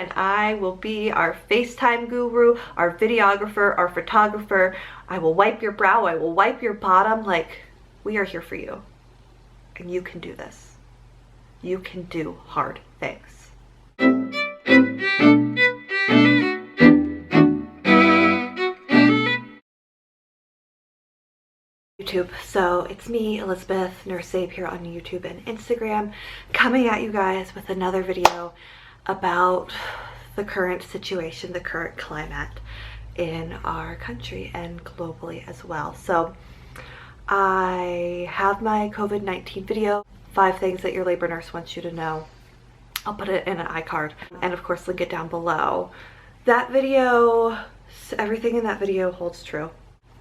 and I will be our FaceTime guru, our videographer, our photographer. I will wipe your brow, I will wipe your bottom. Like, we are here for you. And you can do this. You can do hard things. YouTube. So it's me, Elizabeth, Nurse Abe, here on YouTube and Instagram, coming at you guys with another video about the current situation, the current climate in our country and globally as well. So I have my COVID-19 video, 5 things that your labor nurse wants you to know. I'll put it in an iCard and of course link it down below. That video, everything in that video holds true.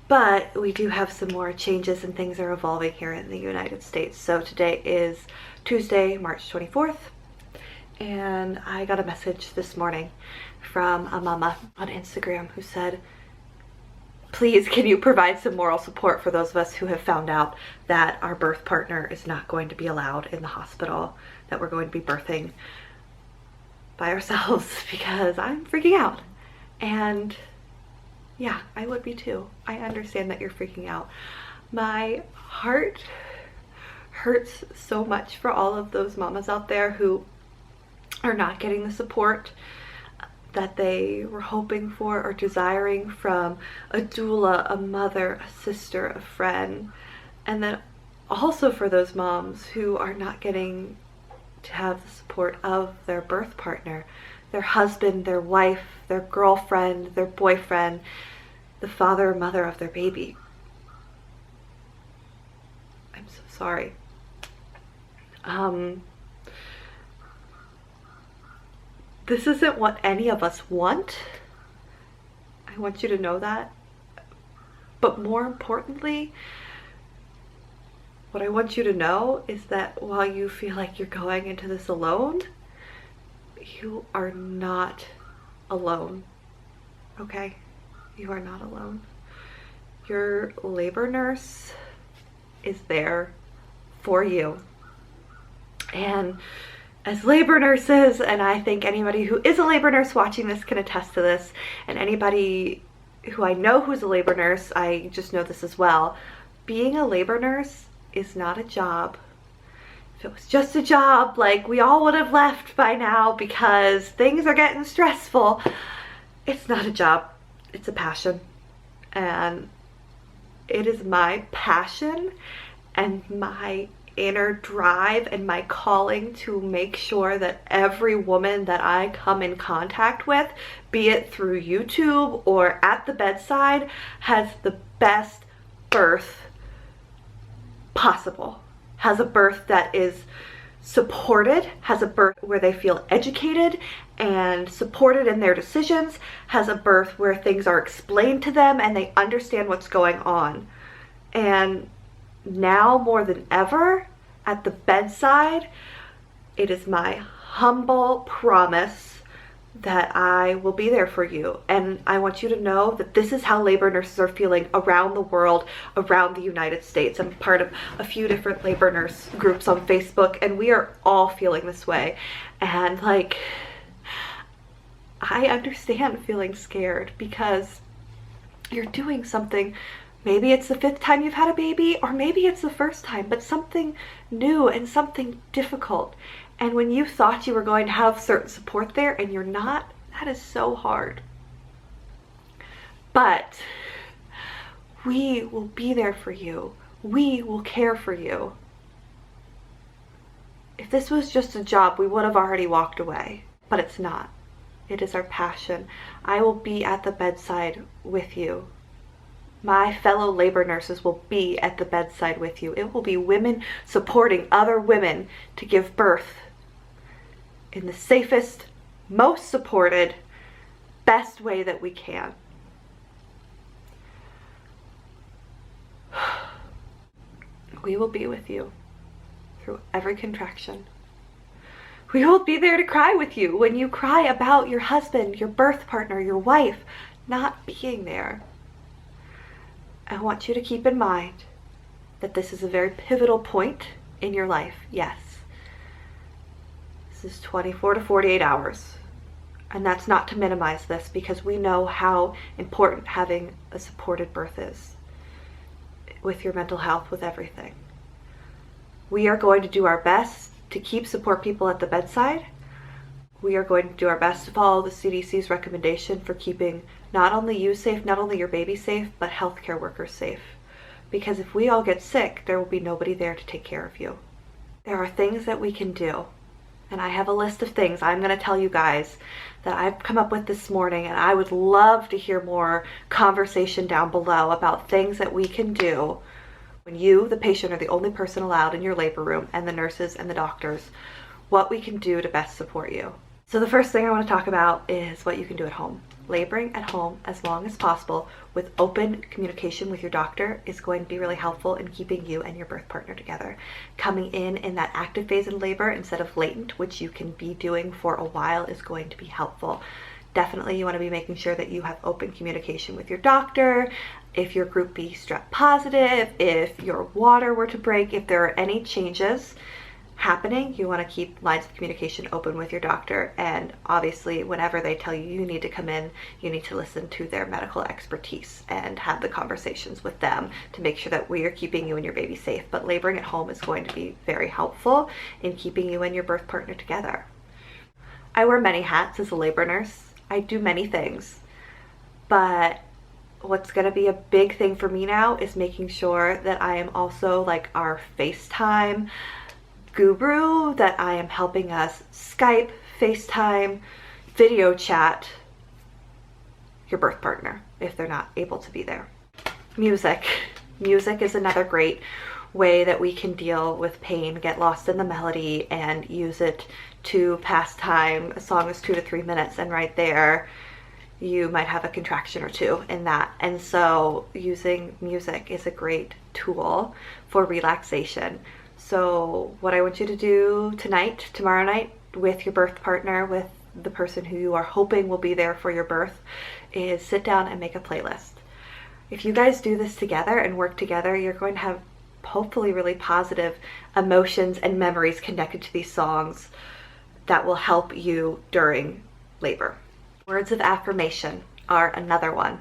But we do have some more changes and things are evolving here in the United States. So today is Tuesday, March 24th. And I got a message this morning from a mama on Instagram who said, please, can you provide some moral support for those of us who have found out that our birth partner is not going to be allowed in the hospital, that we're going to be birthing by ourselves, because I'm freaking out. And yeah, I would be too. I understand that you're freaking out. My heart hurts so much for all of those mamas out there who are not getting the support that they were hoping for or desiring from a doula, a mother, a sister, a friend. And then also for those moms who are not getting to have the support of their birth partner, their husband, their wife, their girlfriend, their boyfriend, the father or mother of their baby. I'm so sorry. This isn't what any of us want. I want you to know that. But more importantly, what I want you to know is that while you feel like you're going into this alone, you are not alone, okay? You are not alone. Your labor nurse is there for you. And as labor nurses, and I think anybody who is a labor nurse watching this can attest to this, and anybody who I know who's a labor nurse, I just know this as well, being a labor nurse is not a job. If it was just a job, like, we all would have left by now because things are getting stressful. It's not a job, it's a passion. And it is my passion and my inner drive and my calling to make sure that every woman that I come in contact with, be it through YouTube or at the bedside, has the best birth possible. Has a birth that is supported, has a birth where they feel educated and supported in their decisions, has a birth where things are explained to them and they understand what's going on. And now more than ever, at the bedside, it is my humble promise that I will be there for you. And I want you to know that this is how labor nurses are feeling around the world, around the United States. I'm part of a few different labor nurse groups on Facebook, and we are all feeling this way. And like, I understand feeling scared because you're doing something. Maybe it's the 5th time you've had a baby, or maybe it's the 1st time, but something new and something difficult. And when you thought you were going to have certain support there and you're not, that is so hard. But we will be there for you. We will care for you. If this was just a job, we would have already walked away, but it's not. It is our passion. I will be at the bedside with you. My fellow labor nurses will be at the bedside with you. It will be women supporting other women to give birth in the safest, most supported, best way that we can. We will be with you through every contraction. We will be there to cry with you when you cry about your husband, your birth partner, your wife not being there. I want you to keep in mind that this is a very pivotal point in your life. Yes, this is 24 to 48 hours. And that's not to minimize this, because we know how important having a supported birth is with your mental health, with everything. We are going to do our best to keep support people at the bedside. We are going to do our best to follow the CDC's recommendation for keeping not only you safe, not only your baby safe, but healthcare workers safe. Because if we all get sick, there will be nobody there to take care of you. There are things that we can do. And I have a list of things I'm going to tell you guys that I've come up with this morning, and I would love to hear more conversation down below about things that we can do when you, the patient, are the only person allowed in your labor room, and the nurses and the doctors, what we can do to best support you. So the first thing I want to talk about is what you can do at home. Laboring at home as long as possible with open communication with your doctor is going to be really helpful in keeping you and your birth partner together. Coming in that active phase in labor instead of latent, which you can be doing for a while, is going to be helpful. Definitely you want to be making sure that you have open communication with your doctor. If you're group B strep positive, if your water were to break, if there are any changes happening, you want to keep lines of communication open with your doctor. And obviously whenever they tell you you need to come in, you need to listen to their medical expertise and have the conversations with them to make sure that we are keeping you and your baby safe. But laboring at home is going to be very helpful in keeping you and your birth partner together. I wear many hats as a labor nurse. I do many things, but what's going to be a big thing for me now is making sure that I am also like our FaceTime guru, that I am helping us Skype, FaceTime, video chat your birth partner if they're not able to be there. Music. Music is another great way that we can deal with pain, get lost in the melody and use it to pass time. A song is 2 to 3 minutes, and right there you might have a contraction or two in that. And so using music is a great tool for relaxation. So what I want you to do tonight, tomorrow night, with your birth partner, with the person who you are hoping will be there for your birth, is sit down and make a playlist. If you guys do this together and work together, you're going to have hopefully really positive emotions and memories connected to these songs that will help you during labor. Words of affirmation are another one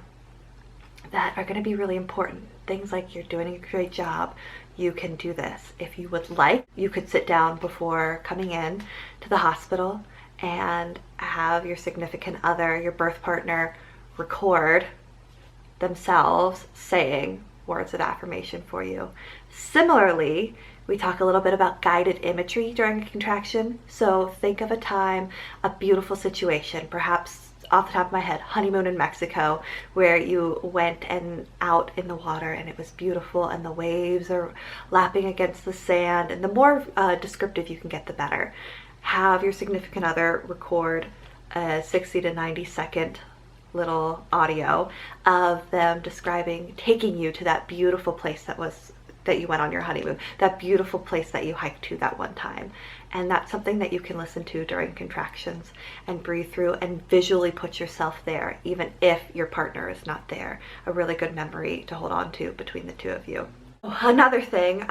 that are going to be really important. Things like, you're doing a great job, you can do this. If you would like, you could sit down before coming in to the hospital and have your significant other, your birth partner, record themselves saying words of affirmation for you. Similarly, we talk a little bit about guided imagery during a contraction. So think of a time, a beautiful situation, perhaps off the top of my head, honeymoon in Mexico, where you went and out in the water and it was beautiful and the waves are lapping against the sand. And the more descriptive you can get, the better. Have your significant other record a 60 to 90 second little audio of them describing taking you to that beautiful place that you went on your honeymoon, that beautiful place that you hiked to that one time. And that's something that you can listen to during contractions and breathe through and visually put yourself there, even if your partner is not there. A really good memory to hold on to between the two of you. Another thing,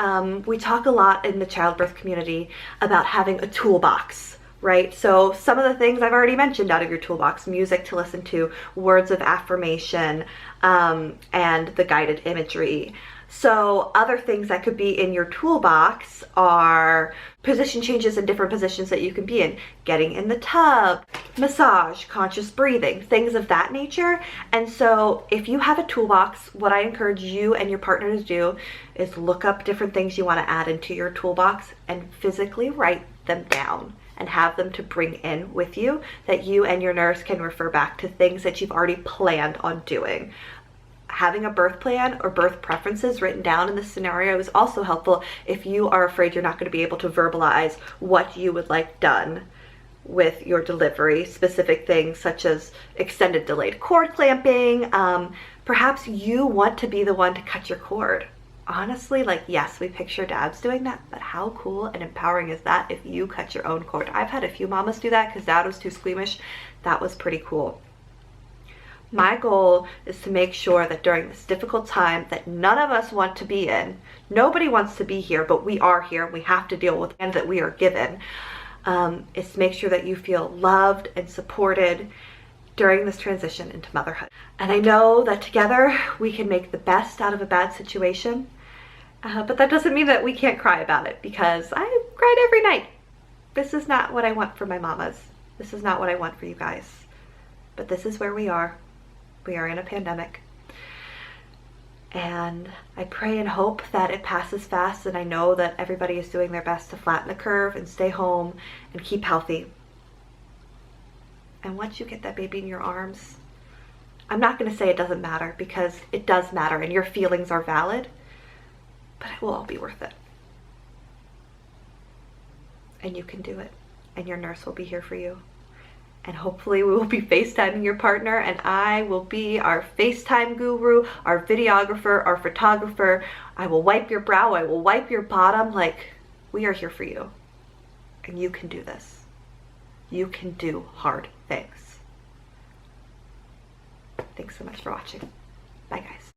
we talk a lot in the childbirth community about having a toolbox, right? So some of the things I've already mentioned out of your toolbox: music to listen to, words of affirmation, and the guided imagery. So other things that could be in your toolbox are position changes in different positions that you can be in, getting in the tub, massage, conscious breathing, things of that nature. And so if you have a toolbox, what I encourage you and your partner to do is look up different things you want to add into your toolbox and physically write them down and have them to bring in with you, that you and your nurse can refer back to things that you've already planned on doing. Having a birth plan or birth preferences written down in this scenario is also helpful if you are afraid you're not going to be able to verbalize what you would like done with your delivery. Specific things such as extended delayed cord clamping. Perhaps you want to be the one to cut your cord. Honestly, like, yes, we picture dads doing that, but how cool and empowering is that if you cut your own cord? I've had a few mamas do that because dad was too squeamish. That was pretty cool. My goal is to make sure that during this difficult time that none of us want to be in, nobody wants to be here, but we are here and we have to deal with the hand that we are given. is to make sure that you feel loved and supported during this transition into motherhood. And I know that together we can make the best out of a bad situation, but that doesn't mean that we can't cry about it, because I cried every night. This is not what I want for my mamas. This is not what I want for you guys. But this is where we are. We are in a pandemic. And I pray and hope that it passes fast, and I know that everybody is doing their best to flatten the curve and stay home and keep healthy. And once you get that baby in your arms, I'm not going to say it doesn't matter, because it does matter and your feelings are valid, but it will all be worth it. And you can do it, and your nurse will be here for you. And hopefully we will be FaceTiming your partner, and I will be our FaceTime guru, our videographer, our photographer. I will wipe your brow, I will wipe your bottom. Like, we are here for you. And you can do this. You can do hard things. Thanks so much for watching. Bye, guys.